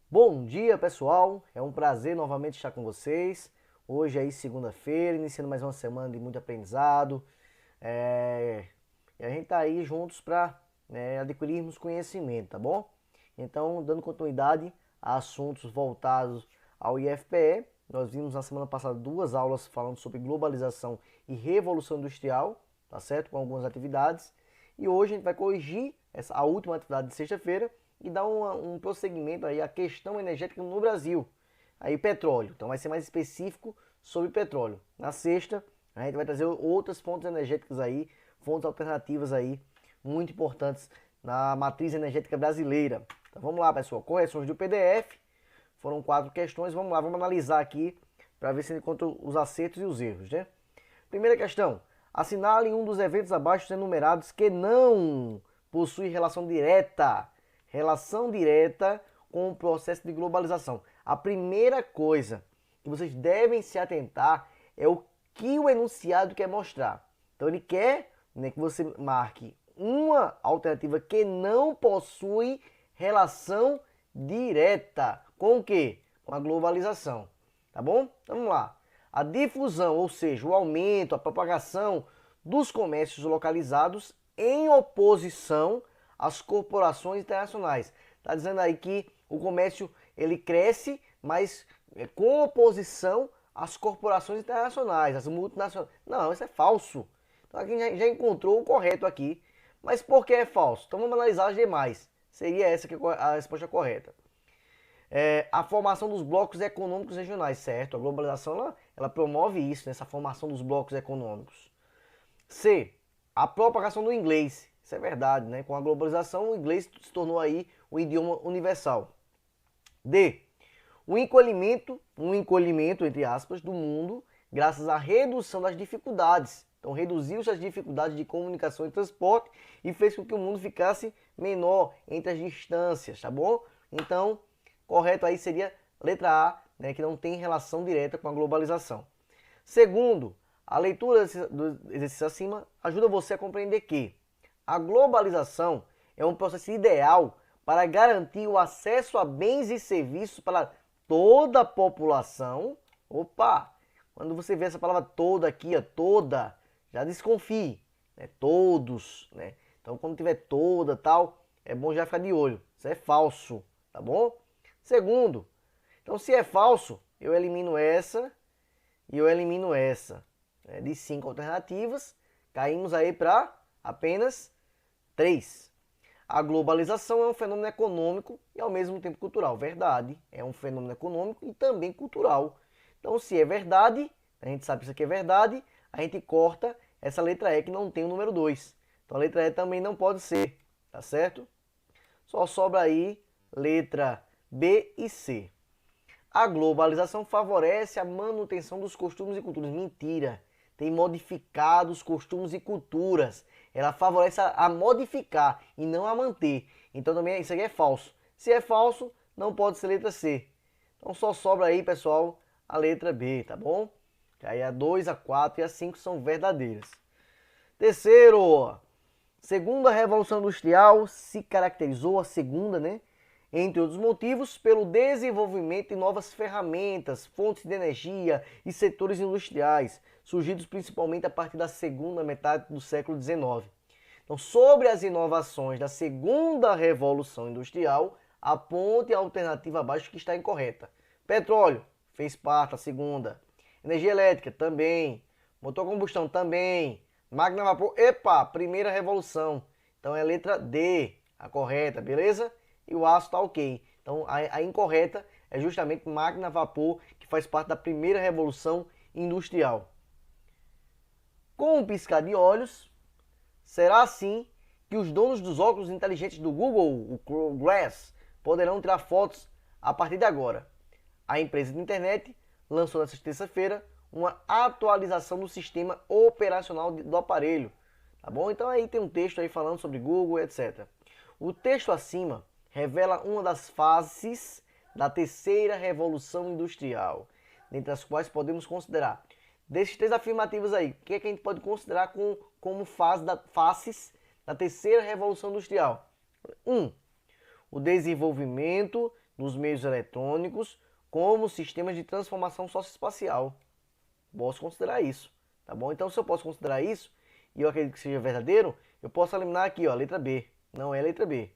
Bom dia, pessoal, é um prazer novamente estar com vocês. Hoje aí segunda-feira, iniciando mais uma semana de muito aprendizado. E a gente tá aí juntos para adquirirmos conhecimento, tá bom? Então, dando continuidade a assuntos voltados ao IFPE, nós vimos na semana passada 2 aulas falando sobre globalização e revolução industrial, tá certo? Com algumas atividades. E hoje a gente vai corrigir a última atividade de sexta-feira e dar um prosseguimento aí à questão energética no Brasil. Aí petróleo, então vai ser mais específico sobre petróleo. Na sexta, a gente vai trazer outras fontes energéticas aí, fontes alternativas aí, muito importantes na matriz energética brasileira. Então vamos lá, pessoal, correções do PDF, foram 4 questões, vamos lá, vamos analisar aqui para ver se a gente encontra os acertos e os erros, né? Primeira questão, assinale um dos eventos abaixo enumerados que não possui relação direta com o processo de globalização. A primeira coisa que vocês devem se atentar é o que o enunciado quer mostrar. Então ele quer que você marque uma alternativa que não possui relação direta com o quê? Com a globalização. Tá bom? Então vamos lá. A difusão, ou seja, o aumento, a propagação dos comércios localizados em oposição às corporações internacionais. Está dizendo aí que o comércio ele cresce, mas com oposição às corporações internacionais, às multinacionais. Não, isso é falso. Então aqui já encontrou o correto aqui. Mas por que é falso? Então vamos analisar as demais. Seria essa que é a resposta correta. A formação dos blocos econômicos regionais, certo? A globalização ela promove isso, essa formação dos blocos econômicos. C. A propagação do inglês. Isso é verdade, né? Com a globalização, o inglês se tornou aí o idioma universal. D. Um encolhimento, entre aspas, do mundo, graças à redução das dificuldades. Então, reduziu-se as dificuldades de comunicação e transporte e fez com que o mundo ficasse menor entre as distâncias, tá bom? Então, correto aí seria letra A, né, que não tem relação direta com a globalização. Segundo, a leitura do exercício acima ajuda você a compreender que a globalização é um processo ideal para garantir o acesso a bens e serviços para toda a população. Opa! Quando você vê essa palavra toda aqui, toda, já desconfie, né? Todos, né? Então quando tiver toda tal, é bom já ficar de olho. Isso é falso, tá bom? Segundo, então se é falso, eu elimino essa e eu elimino essa. De 5 alternativas, caímos aí para apenas 3. A globalização é um fenômeno econômico e ao mesmo tempo cultural. Verdade, é um fenômeno econômico e também cultural. Então, se é verdade, a gente sabe que isso aqui é verdade, a gente corta essa letra E que não tem o número 2. Então, a letra E também não pode ser, tá certo? Só sobra aí letra B e C. A globalização favorece a manutenção dos costumes e culturas. Mentira! Tem modificado os costumes e culturas. Ela favorece a modificar e não a manter. Então também isso aqui é falso. Se é falso, não pode ser letra C. Então só sobra aí, pessoal, a letra B, tá bom? Aí a 2, a 4 e a 5 são verdadeiras. Terceiro, segunda Revolução Industrial se caracterizou, a segunda, né? Entre outros motivos, pelo desenvolvimento de novas ferramentas, fontes de energia e setores industriais, surgidos principalmente a partir da segunda metade do século XIX. Então, sobre as inovações da segunda Revolução Industrial, aponte a alternativa abaixo que está incorreta. Petróleo, fez parte da segunda. Energia elétrica, também. Motor a combustão, também. Máquina a vapor, epa, primeira revolução. Então é a letra D, a correta, beleza? E o aço está ok. Então a incorreta é justamente máquina a vapor, que faz parte da primeira revolução industrial. Com um piscar de olhos, será assim que os donos dos óculos inteligentes do Google, o Glass, poderão tirar fotos a partir de agora. A empresa de internet lançou nesta terça-feira uma atualização do sistema operacional do aparelho. Tá bom? Então aí tem um texto aí falando sobre Google, etc. O texto acima revela uma das fases da terceira revolução industrial, dentre as quais podemos considerar, desses três afirmativos aí, o que é que a gente pode considerar como faces da terceira revolução industrial? 1. O desenvolvimento dos meios eletrônicos como sistemas de transformação socioespacial. Posso considerar isso, tá bom? Então, se eu posso considerar isso, e eu acredito que seja verdadeiro, eu posso eliminar aqui, ó, a letra B. Não é a letra B.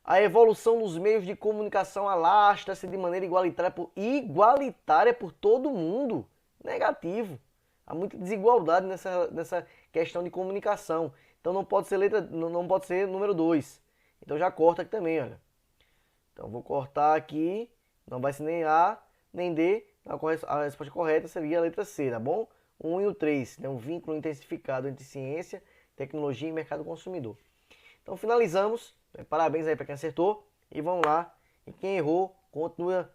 A evolução dos meios de comunicação alastra-se de maneira igualitária por todo mundo. Negativo. Há muita desigualdade nessa questão de comunicação. Então não pode ser não pode ser número 2. Então já corta aqui também, olha. Então vou cortar aqui, não vai ser nem A, nem D. A resposta correta seria a letra C, tá bom? 1 e o 3, né? Um vínculo intensificado entre ciência, tecnologia e mercado consumidor. Então finalizamos. Parabéns aí para quem acertou. E vamos lá. E quem errou, continua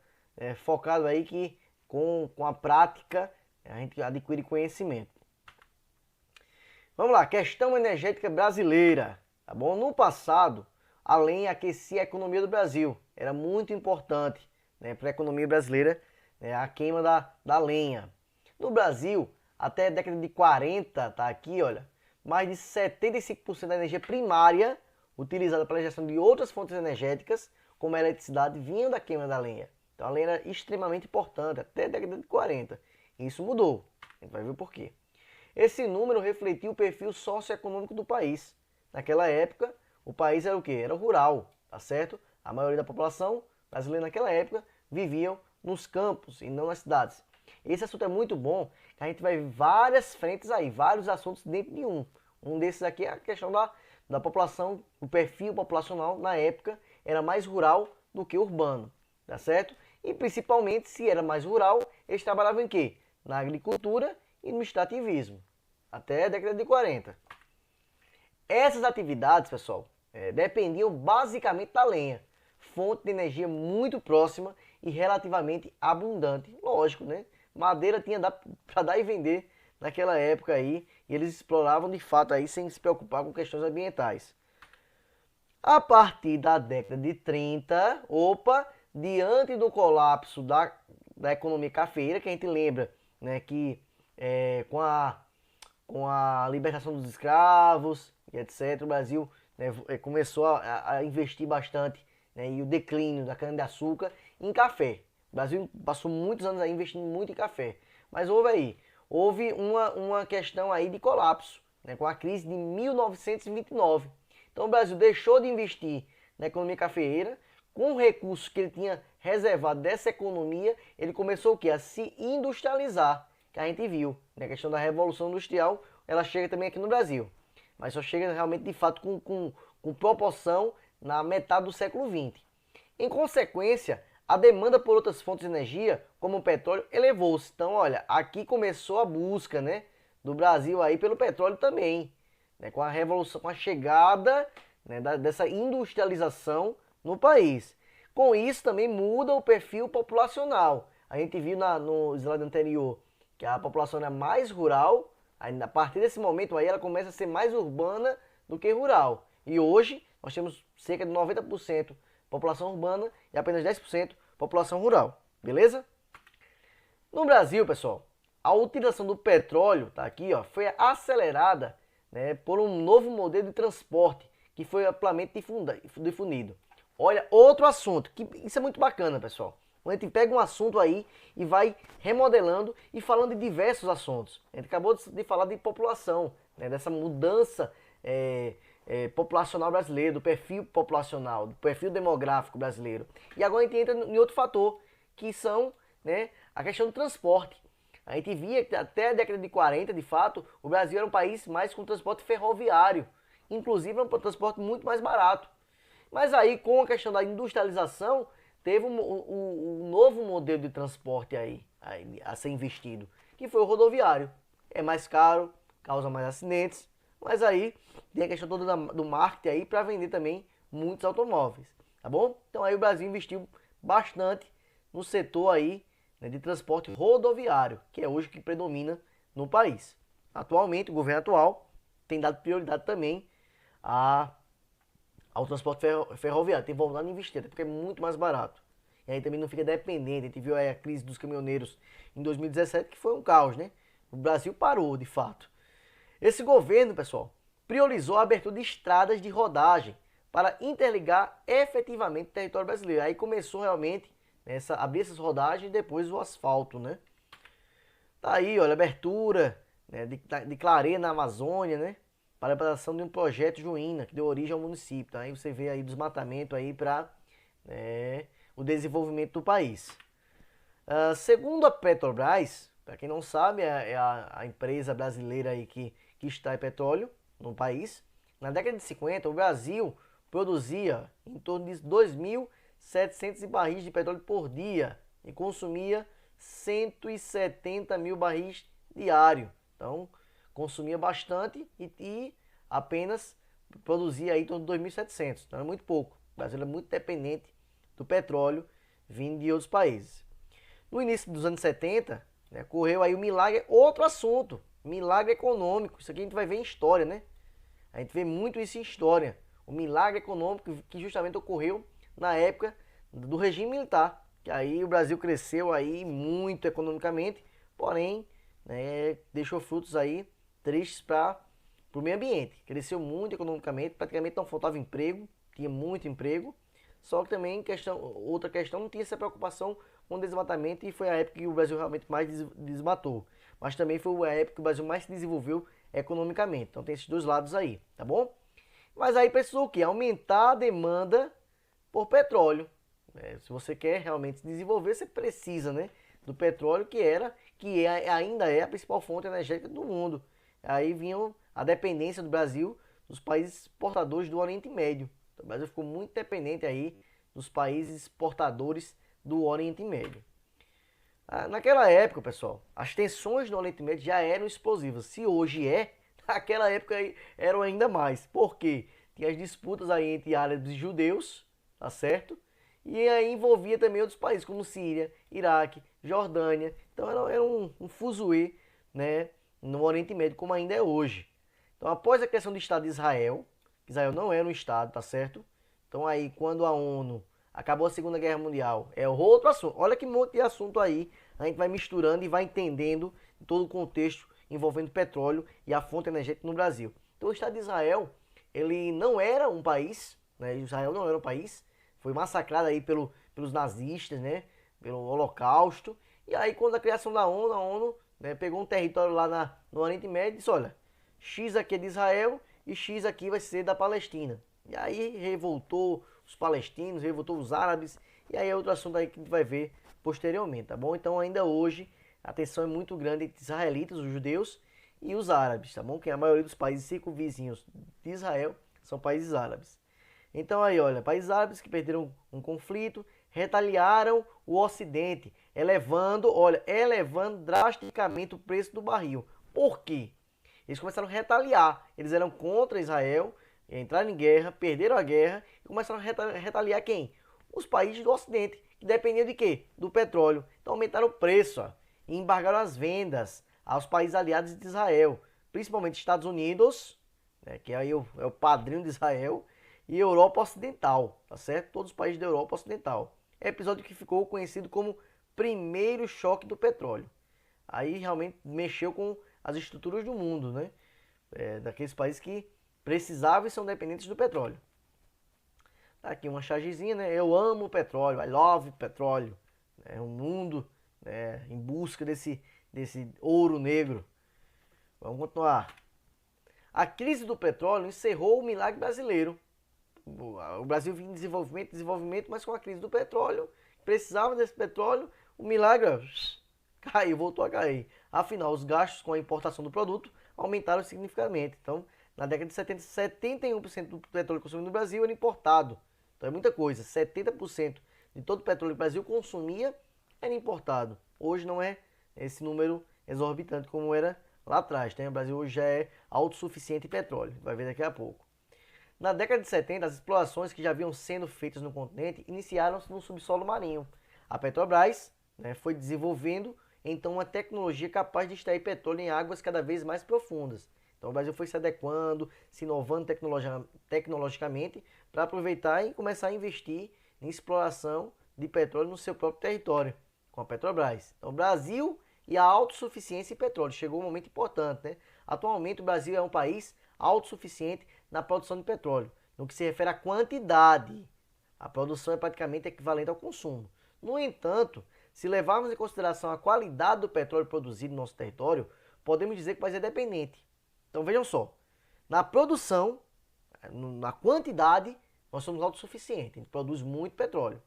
focado aí que com a prática a gente adquire conhecimento. Vamos lá, questão energética brasileira. Tá bom? No passado, a lenha aquecia a economia do Brasil. Era muito importante, né, para a economia brasileira, né, a queima da lenha. No Brasil, até a década de 40, tá aqui, olha, mais de 75% da energia primária utilizada para a geração de outras fontes energéticas, como a eletricidade, vinha da queima da lenha. Então a lenha era extremamente importante, até a década de 40. Isso mudou, a gente vai ver o porquê. Esse número refletiu o perfil socioeconômico do país. Naquela época, o país era o quê? Era rural, tá certo? A maioria da população brasileira naquela época viviam nos campos e não nas cidades. Esse assunto é muito bom, que a gente vai ver várias frentes aí, vários assuntos dentro de um. Um desses aqui é a questão da população, o perfil populacional na época era mais rural do que urbano, tá certo? E principalmente, se era mais rural, eles trabalhavam em quê? Na agricultura e no extrativismo, até a década de 40. Essas atividades, pessoal, dependiam basicamente da lenha, fonte de energia muito próxima e relativamente abundante. Lógico, né? Madeira tinha para dar e vender naquela época aí, e eles exploravam de fato aí sem se preocupar com questões ambientais. A partir da década de 30, diante do colapso da economia cafeeira, que a gente lembra, né, que com a libertação dos escravos e etc., o Brasil, né, começou a investir bastante, né, e o declínio da cana-de-açúcar em café. O Brasil passou muitos anos aí investindo muito em café, mas houve uma questão aí de colapso, né, com a crise de 1929. Então o Brasil deixou de investir na economia cafeeira, com o recurso que ele tinha reservado dessa economia, ele começou o quê? A se industrializar, que a gente viu, né? A questão da Revolução Industrial, ela chega também aqui no Brasil, mas só chega realmente de fato com proporção na metade do século XX. Em consequência, a demanda por outras fontes de energia, como o petróleo, elevou-se. Então, olha, aqui começou a busca, né, do Brasil aí pelo petróleo também, né, com a revolução, com a chegada, né, dessa industrialização no país. Com isso também muda o perfil populacional. A gente viu no slide anterior que a população é mais rural, aí, a partir desse momento aí ela começa a ser mais urbana do que rural. E hoje nós temos cerca de 90% população urbana e apenas 10% população rural, beleza? No Brasil, pessoal, a utilização do petróleo, tá aqui, ó, foi acelerada, né, por um novo modelo de transporte que foi amplamente difundido. Olha, outro assunto, que isso é muito bacana, pessoal. A gente pega um assunto aí e vai remodelando e falando de diversos assuntos. A gente acabou de falar de população, né, dessa mudança populacional brasileira, do perfil populacional, do perfil demográfico brasileiro. E agora a gente entra em outro fator, que são, né, a questão do transporte. A gente via que até a década de 40, de fato, o Brasil era um país mais com transporte ferroviário. Inclusive, era um transporte muito mais barato. Mas aí, com a questão da industrialização, teve um novo modelo de transporte aí a ser investido, que foi o rodoviário. É mais caro, causa mais acidentes, mas aí tem a questão toda do marketing aí para vender também muitos automóveis, tá bom? Então aí o Brasil investiu bastante no setor aí, né, de transporte rodoviário, que é hoje que predomina no país. Atualmente, o governo atual tem dado prioridade também ao transporte ferroviário, tem voltado a investir, até porque é muito mais barato. E aí também não fica dependente. A gente viu aí a crise dos caminhoneiros em 2017, que foi um caos, né? O Brasil parou, de fato. Esse governo, pessoal, priorizou a abertura de estradas de rodagem para interligar efetivamente o território brasileiro. Aí começou realmente abrir essas rodagens e depois o asfalto, né? Tá aí, olha, abertura, né, de clareia na Amazônia, né? Para a implantação de um projeto Juína, que deu origem ao município. Tá? Aí você vê aí desmatamento aí para o desenvolvimento do país. Segundo a Petrobras, para quem não sabe, é a empresa brasileira aí que extrai petróleo no país. Na década de 50, o Brasil produzia em torno de 2.700 barris de petróleo por dia e consumia 170 mil barris diário. Então, consumia bastante e apenas produzia aí em torno de 2.700. Então, era muito pouco. O Brasil é muito dependente do petróleo vindo de outros países. No início dos anos 70, né, ocorreu aí o milagre, outro assunto, milagre econômico. Isso aqui a gente vai ver em história, né? A gente vê muito isso em história. O milagre econômico que justamente ocorreu na época do regime militar. Que aí o Brasil cresceu aí muito economicamente, porém, né, deixou frutos aí tristes para o meio ambiente. Cresceu muito economicamente, praticamente não faltava emprego, tinha muito emprego. Só que também outra questão, não tinha essa preocupação com o desmatamento e foi a época que o Brasil realmente mais desmatou. Mas também foi a época que o Brasil mais se desenvolveu economicamente. Então tem esses dois lados aí, tá bom? Mas aí precisou o quê? Aumentar a demanda por petróleo. Se você quer realmente se desenvolver, você precisa, né, do petróleo ainda é a principal fonte energética do mundo. Aí vinha a dependência do Brasil dos países exportadores do Oriente Médio. Então, o Brasil ficou muito dependente aí dos países exportadores do Oriente Médio. Naquela época, pessoal, as tensões no Oriente Médio já eram explosivas. Se hoje naquela época eram ainda mais. Por quê? Tinha as disputas aí entre árabes e judeus, tá certo? E aí envolvia também outros países, como Síria, Iraque, Jordânia. Então era um fuzuê, né, no Oriente Médio, como ainda é hoje. Então, após a criação do Estado de Israel, Israel não era um Estado, tá certo? Então aí, quando a ONU acabou a Segunda Guerra Mundial, é outro assunto. Olha que monte de assunto aí, a gente vai misturando e vai entendendo todo o contexto envolvendo petróleo e a fonte energética no Brasil. Então o Estado de Israel, ele não era um país, né? Israel não era um país, foi massacrado aí pelos nazistas, né? Pelo Holocausto. E aí, quando a criação da ONU, a ONU, né, pegou um território lá no Oriente Médio e disse, olha, X aqui é de Israel e X aqui vai ser da Palestina. E aí revoltou os palestinos, revoltou os árabes, e aí é outro assunto aí que a gente vai ver posteriormente, tá bom? Então ainda hoje a tensão é muito grande entre os israelitas, os judeus, e os árabes, tá bom? Que a maioria dos países circunvizinhos de Israel são países árabes. Então aí, olha, países árabes que perderam um conflito, retaliaram o Ocidente, elevando drasticamente o preço do barril. Por quê? Eles começaram a retaliar. Eles eram contra Israel, entraram em guerra, perderam a guerra e começaram a retaliar quem? Os países do Ocidente, que dependiam de quê? Do petróleo. Então aumentaram o preço e embargaram as vendas aos países aliados de Israel, principalmente Estados Unidos, né, que aí é o padrinho de Israel, e Europa Ocidental, tá certo? Todos os países da Europa Ocidental. É episódio que ficou conhecido como primeiro choque do petróleo. Aí realmente mexeu com as estruturas do mundo, né? Daqueles países que precisavam e são dependentes do petróleo. Tá aqui uma chargezinha, né? Eu amo o petróleo, I love petróleo. É um mundo, né, em busca desse ouro negro. Vamos continuar. A crise do petróleo encerrou o milagre brasileiro. O Brasil vinha em desenvolvimento, mas com a crise do petróleo, precisava desse petróleo, o milagre caiu, voltou a cair. Afinal, os gastos com a importação do produto aumentaram significativamente. Então, na década de 70, 71% do petróleo consumido no Brasil era importado. Então é muita coisa, 70% de todo o petróleo que o Brasil consumia era importado. Hoje não é esse número exorbitante como era lá atrás. Né? O Brasil hoje já é autossuficiente em petróleo, vai ver daqui a pouco. Na década de 70, as explorações que já haviam sendo feitas no continente iniciaram-se no subsolo marinho. A Petrobras, né, foi desenvolvendo então uma tecnologia capaz de extrair petróleo em águas cada vez mais profundas. Então o Brasil foi se adequando, se inovando tecnologicamente para aproveitar e começar a investir em exploração de petróleo no seu próprio território, com a Petrobras. Então, o Brasil e a autossuficiência em petróleo. Chegou um momento importante, né? Atualmente, o Brasil é um país autossuficiente na produção de petróleo. No que se refere à quantidade, a produção é praticamente equivalente ao consumo. No entanto, se levarmos em consideração a qualidade do petróleo produzido no nosso território, podemos dizer que o país é dependente. Então, vejam só, na produção, na quantidade, nós somos autossuficientes, a gente produz muito petróleo.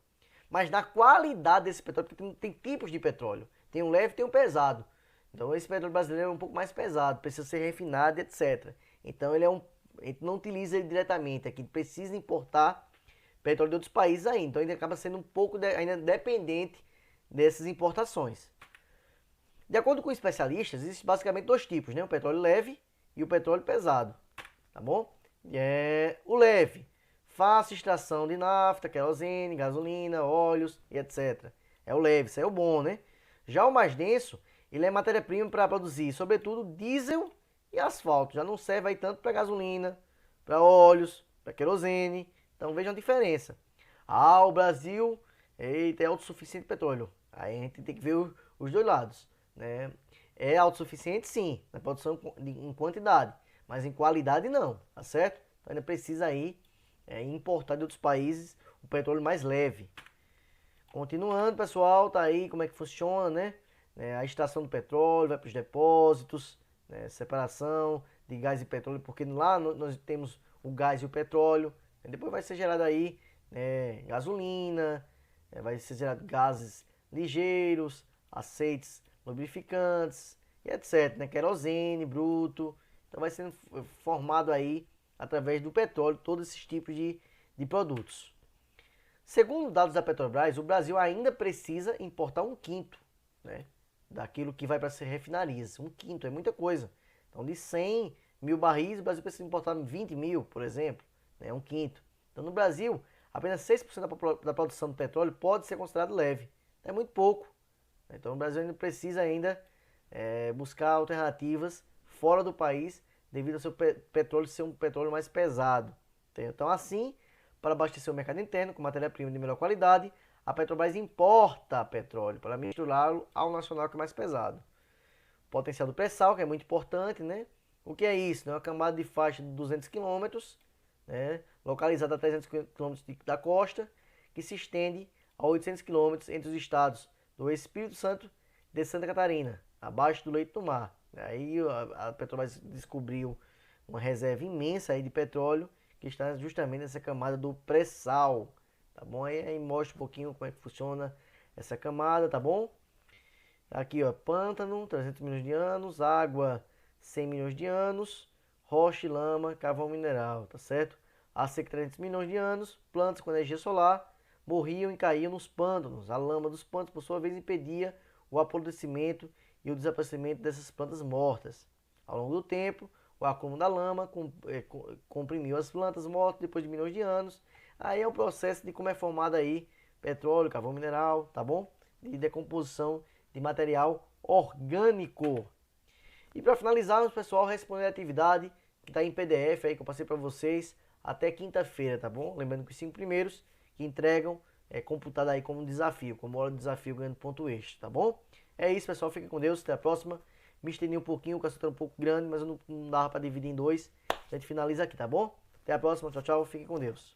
Mas na qualidade desse petróleo, porque tem tipos de petróleo, tem um leve e tem um pesado. Então esse petróleo brasileiro é um pouco mais pesado, precisa ser refinado, etc. Então a gente não utiliza ele diretamente, aqui precisa importar petróleo de outros países ainda. Então ele acaba sendo um pouco ainda dependente dessas importações. De acordo com especialistas, existem basicamente dois tipos, né? O petróleo leve e o petróleo pesado, tá bom? O leve, fácil extração de nafta, querosene, gasolina, óleos e etc. É o leve, isso aí é o bom, né? Já o mais denso, ele é matéria-prima para produzir, sobretudo, diesel e asfalto. Já não serve aí tanto para gasolina, para óleos, para querosene. Então vejam a diferença. Ah, o Brasil é autossuficiente em petróleo. Aí a gente tem que ver os dois lados, né? É autossuficiente sim, na produção em quantidade, mas em qualidade não, tá certo? Então ainda precisa aí importar de outros países o petróleo mais leve. Continuando, pessoal, tá aí como é que funciona, né? A extração do petróleo, vai para os depósitos, né? Separação de gás e petróleo, porque lá nós temos o gás e o petróleo. Depois vai ser gerado aí gasolina, vai ser gerado gases ligeiros, aceites lubrificantes e etc, né? Querosene bruto. Então vai sendo formado aí através do petróleo todos esses tipos de produtos. Segundo dados da Petrobras, o Brasil ainda precisa importar 1/5, né, daquilo que vai para ser refinarias. 1/5 é muita coisa. Então, de 100 mil barris, o Brasil precisa importar 20 mil, por exemplo, né, 1/5. Então, no Brasil, apenas 6% da produção de petróleo pode ser considerado leve. É muito pouco. Então, o Brasil ainda precisa buscar alternativas fora do país devido ao seu petróleo ser um petróleo mais pesado. Então, assim, para abastecer o mercado interno com matéria-prima de melhor qualidade, a Petrobras importa petróleo para misturá-lo ao nacional, que é mais pesado. O potencial do pré-sal, que é muito importante, né? O que é isso? É uma camada de faixa de 200 km, né? Localizada a 300 km da costa, que se estende a 800 km entre os estados do Espírito Santo e de Santa Catarina, abaixo do leito do mar. Aí a Petrobras descobriu uma reserva imensa aí de petróleo, que está justamente nessa camada do pré-sal, tá bom? Aí mostra um pouquinho como é que funciona essa camada, tá bom? Aqui, ó, pântano, 300 milhões de anos, água, 100 milhões de anos, rocha e lama, carvão mineral, tá certo? Há cerca de 300 milhões de anos, plantas com energia solar morriam e caíam nos pântanos. A lama dos pântanos, por sua vez, impedia o apodrecimento e o desaparecimento dessas plantas mortas. Ao longo do tempo, o acúmulo da lama comprimiu as plantas mortas depois de milhões de anos. Aí é um processo de como é formado aí petróleo, carvão mineral, tá bom? De decomposição de material orgânico. E para finalizarmos, pessoal, responder a atividade que está em PDF aí que eu passei para vocês até quinta-feira, tá bom? Lembrando que os 5 primeiros que entregam é computado aí como desafio, como hora de desafio ganhando ponto extra, tá bom? É isso, pessoal. Fiquem com Deus. Até a próxima. Me estendi um pouquinho, o assunto é um pouco grande, mas eu não dava para dividir em dois. A gente finaliza aqui, tá bom? Até a próxima. Tchau, tchau. Fiquem com Deus.